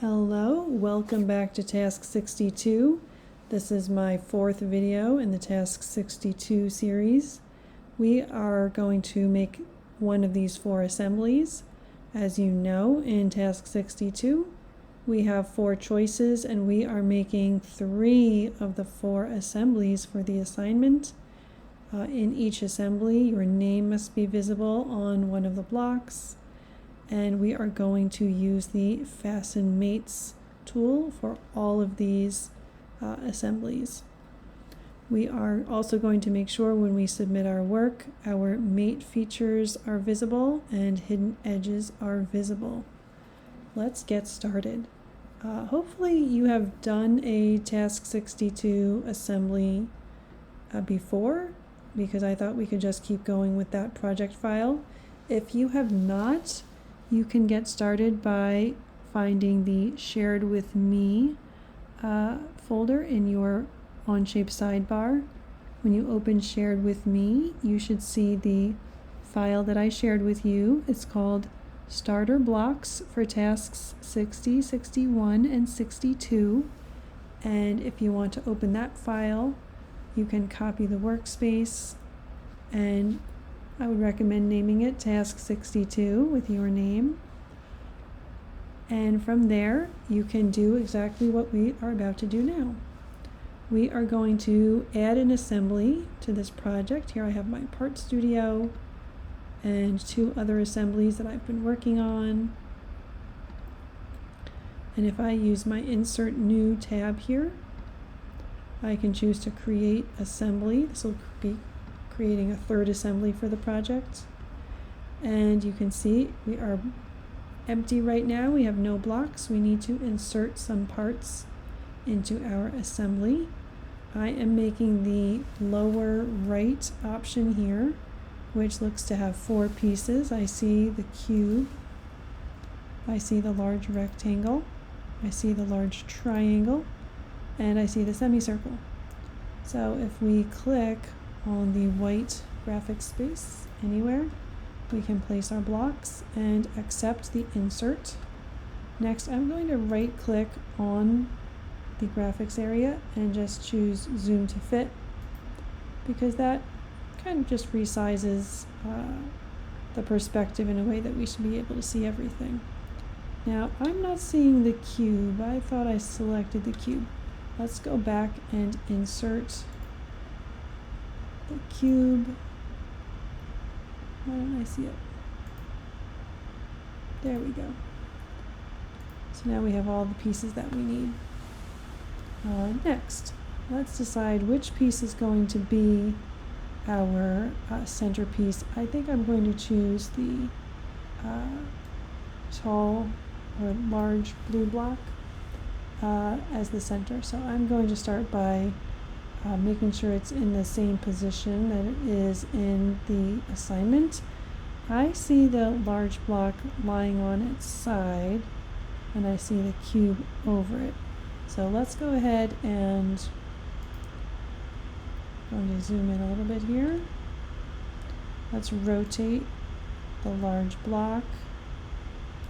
Hello, welcome back to Task62. This is my fourth video in the Task62 series. We are going to make one of these four assemblies. As you know, in Task62, we have four choices and we are making 3 of the 4 assemblies for the assignment. In each assembly, your name must be visible on one of the blocks. And we are going to use the Fasten Mates tool for all of these assemblies. We are also going to make sure when we submit our work, our mate features are visible and hidden edges are visible. Let's get started. Hopefully you have done a Task62 assembly before, because I thought we could just keep going with that project file. If you have not, you can get started by finding the Shared with Me folder in your OnShape sidebar. When you open Shared with Me, you should see the file that I shared with you. It's called Starter Blocks for Tasks 60, 61, and 62. And if you want to open that file, you can copy the workspace, and I would recommend naming it Task62 with your name. And from there, you can do exactly what we are about to do now. We are going to add an assembly to this project. Here I have my part studio and 2 other assemblies that I've been working on. And if I use my Insert New tab here, I can choose to create assembly. This will be creating a 3rd assembly for the project. And you can see we are empty right now. We have no blocks. We need to insert some parts into our assembly. I am making the lower right option here, which looks to have 4 pieces. I see the cube, I see the large rectangle, I see the large triangle, and I see the semicircle. So if we click on the white graphic space anywhere, we can place our blocks and accept the insert. Next, I'm going to right click on the graphics area and just choose zoom to fit, because that kind of just resizes the perspective in a way that we should be able to see everything. Now, I'm not seeing the cube. I thought I selected the cube. Let's go back and insert the cube. Why don't I see it? There we go. So now we have all the pieces that we need. Next, let's decide which piece is going to be our centerpiece. I think I'm going to choose the tall or large blue block as the center. So I'm going to start by making sure it's in the same position that it is in the assignment. I see the large block lying on its side, and I see the cube over it. So let's go ahead and I'm going to zoom in a little bit here. Let's rotate the large block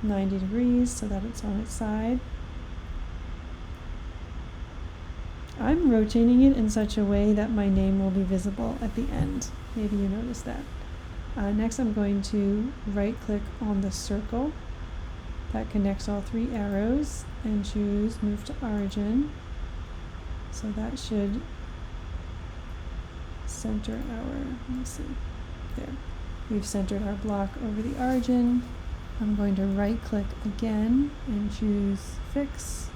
90 degrees so that it's on its side. I'm rotating it in such a way that my name will be visible at the end. Maybe you noticed that. Next, I'm going to right click on the circle that connects all 3 arrows and choose Move to Origin. So that should center our, let me see, there. We've centered our block over the origin. I'm going to right click again and choose Fix,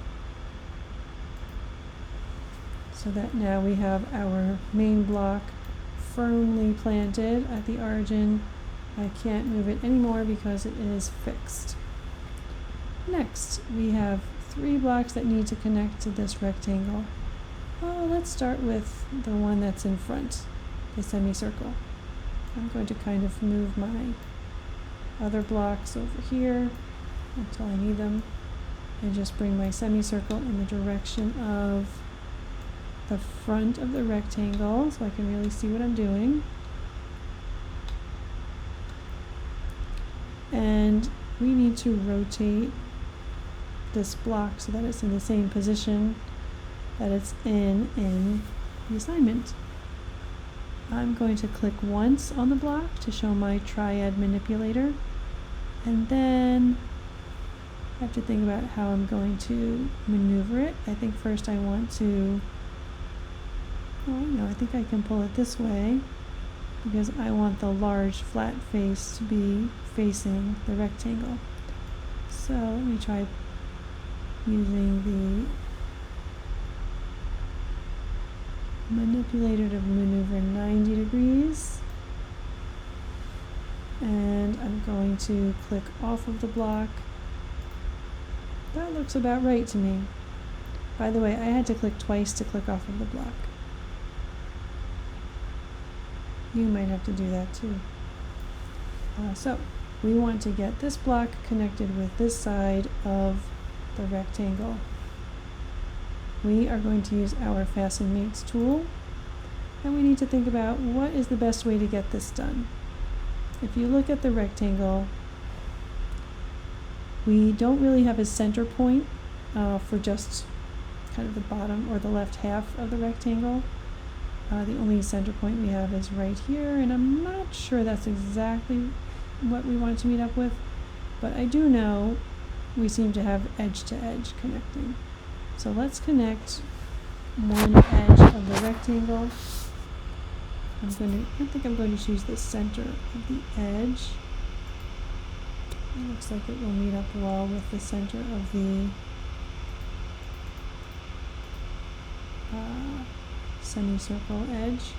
so that now we have our main block firmly planted at the origin. I can't move it anymore because it is fixed. Next, we have 3 blocks that need to connect to this rectangle. Oh, let's start with the one that's in front, the semicircle. I'm going to kind of move my other blocks over here until I need them, and just bring my semicircle in the direction of the front of the rectangle so I can really see what I'm doing. And we need to rotate this block so that it's in the same position that it's in the assignment. I'm going to click once on the block to show my triad manipulator, and then I have to think about how I'm going to maneuver it. I think first I want to, I think I can pull it this way because I want the large flat face to be facing the rectangle. So let me try using the manipulator to maneuver 90 degrees. And I'm going to click off of the block. That looks about right to me. By the way, I had to click twice to click off of the block. You might have to do that too. So we want to get this block connected with this side of the rectangle. We are going to use our Fasten Mates tool, and we need to think about what is the best way to get this done. If you look at the rectangle, we don't really have a center point for just kind of the bottom or the left half of the rectangle. The only center point we have is right here, and I'm not sure that's exactly what we want to meet up with, but I do know we seem to have edge to edge connecting. So let's connect one edge of the rectangle. I think I'm going to choose the center of the edge. It looks like it will meet up well with the center of the semicircle edge.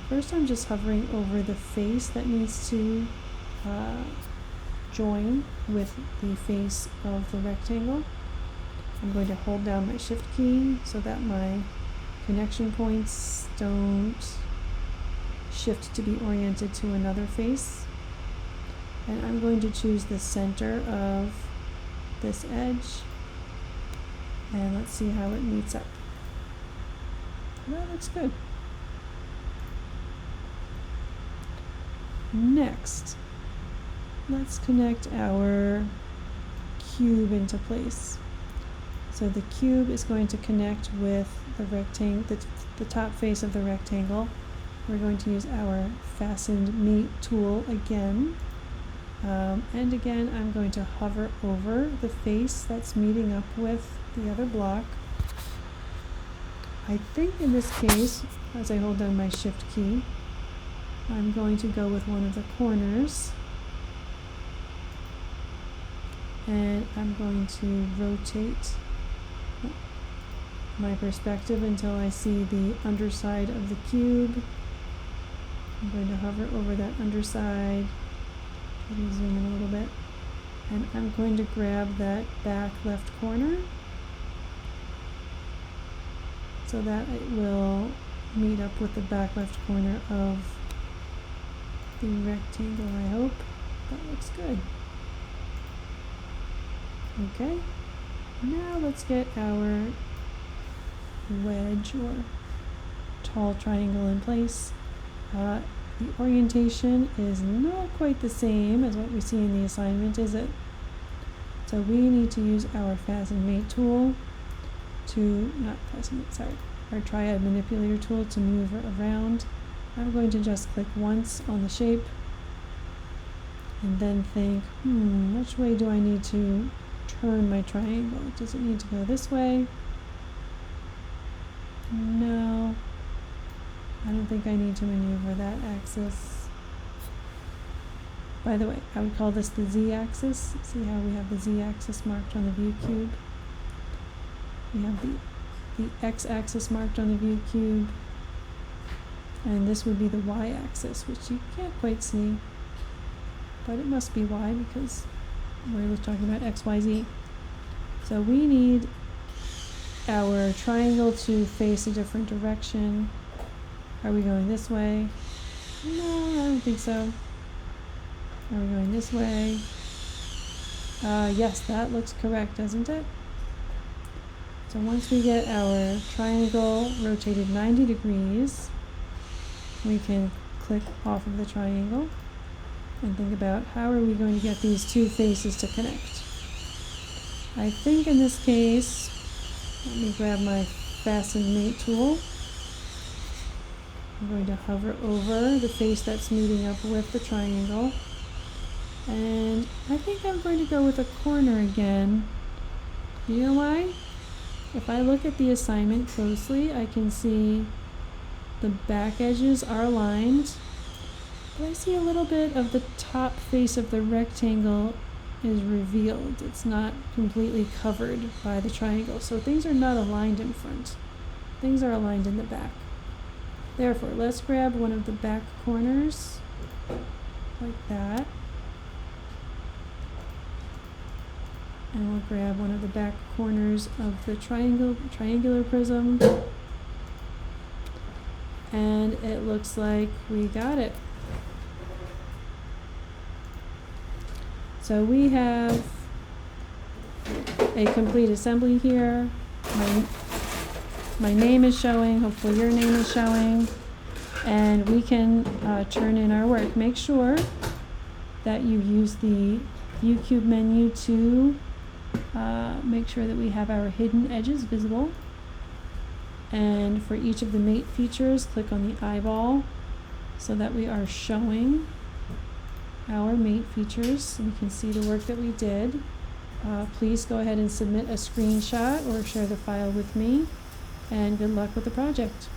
First, I'm just hovering over the face that needs to join with the face of the rectangle. I'm going to hold down my shift key so that my connection points don't shift to be oriented to another face. And I'm going to choose the center of this edge, and let's see how it meets up. That looks good. Next, let's connect our cube into place. So the cube is going to connect with the rectangle, the top face of the rectangle. We're going to use our Fasten Mate tool again. And again, I'm going to hover over the face that's meeting up with the other block. I think in this case, as I hold down my shift key, I'm going to go with one of the corners, and I'm going to rotate my perspective until I see the underside of the cube. I'm going to hover over that underside, maybe zoom in a little bit, and I'm going to grab that back left corner so that it will meet up with the back left corner of the rectangle, I hope. That looks good. Okay, now let's get our wedge or tall triangle in place. The orientation is not quite the same as what we see in the assignment, is it? So we need to use our Fasten Mate tool our triad manipulator tool to move it around. I'm going to just click once on the shape and then think, which way do I need to turn my triangle? Does it need to go this way? No, I don't think I need to maneuver that axis. By the way, I would call this the z-axis. See how we have the z-axis marked on the view cube? We have the x-axis marked on the view cube, and this would be the y-axis, which you can't quite see, but it must be y because we're talking about x, y, z. So we need our triangle to face a different direction. Are we going this way? No, I don't think so. Are we going this way? Yes, that looks correct, doesn't it? So once we get our triangle rotated 90 degrees, we can click off of the triangle and think about how are we going to get these two faces to connect. I think in this case, let me grab my Fasten Mate tool. I'm going to hover over the face that's meeting up with the triangle. And I think I'm going to go with a corner again. You know why? If I look at the assignment closely, I can see the back edges are aligned, but I see a little bit of the top face of the rectangle is revealed. It's not completely covered by the triangle, so things are not aligned in front. Things are aligned in the back. Therefore, let's grab one of the back corners, like that. And we'll grab one of the back corners of the triangular prism. And it looks like we got it. So we have a complete assembly here. My name is showing, hopefully your name is showing, and we can turn in our work. Make sure that you use the View Cube menu to make sure that we have our hidden edges visible. And for each of the mate features, click on the eyeball so that we are showing our mate features so we can see the work that we did. Please go ahead and submit a screenshot or share the file with me, and good luck with the project.